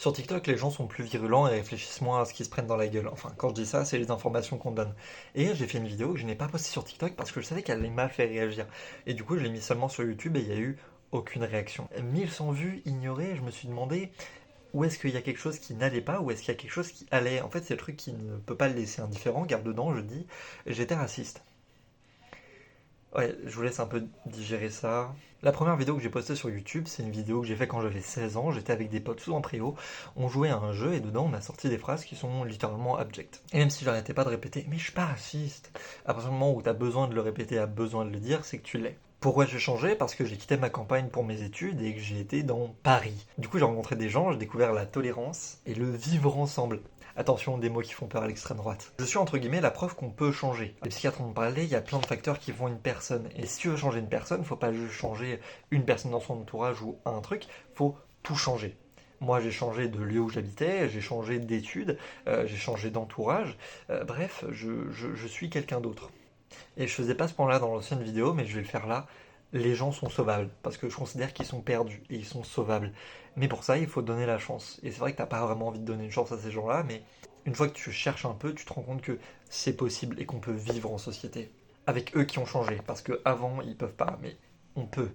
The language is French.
Sur TikTok, les gens sont plus virulents et réfléchissent moins à ce qu'ils se prennent dans la gueule. Enfin, quand je dis ça, c'est les informations qu'on donne. Et j'ai fait une vidéo que je n'ai pas postée sur TikTok parce que je savais qu'elle m'a fait réagir. Et du coup, je l'ai mis seulement sur YouTube et il n'y a eu aucune réaction. 1100 vues ignorées, je me suis demandé où est-ce qu'il y a quelque chose qui n'allait pas, ou est-ce qu'il y a quelque chose qui allait. En fait, c'est le truc qui ne peut pas le laisser indifférent, car dedans, je dis, j'étais raciste. Ouais, je vous laisse un peu digérer ça. La première vidéo que j'ai postée sur YouTube, c'est une vidéo que j'ai fait quand j'avais 16 ans. J'étais avec des potes sous en préau. On jouait à un jeu et dedans on a sorti des phrases qui sont littéralement abjectes. Et même si j'arrêtais pas de répéter, mais je suis pas raciste, à partir du moment où t'as besoin de le répéter, as besoin de le dire, c'est que tu l'es. Pourquoi j'ai changé? Parce que j'ai quitté ma campagne pour mes études et que j'ai été dans Paris. Du coup, j'ai rencontré des gens, j'ai découvert la tolérance et le vivre ensemble. Attention, des mots qui font peur à l'extrême droite. Je suis entre guillemets la preuve qu'on peut changer. Les psychiatres ont parlé, il y a plein de facteurs qui font une personne. Et si tu veux changer une personne, faut pas juste changer une personne dans son entourage ou un truc, faut tout changer. Moi, j'ai changé de lieu où j'habitais, j'ai changé d'études, j'ai changé d'entourage. Bref, je suis quelqu'un d'autre. Et je faisais pas ce point-là dans l'ancienne vidéo, mais je vais le faire là. Les gens sont sauvables, parce que je considère qu'ils sont perdus et ils sont sauvables. Mais pour ça, il faut donner la chance. Et c'est vrai que t'as pas vraiment envie de donner une chance à ces gens-là, mais une fois que tu cherches un peu, tu te rends compte que c'est possible et qu'on peut vivre en société. Avec eux qui ont changé, parce que avant ils peuvent pas, mais on peut.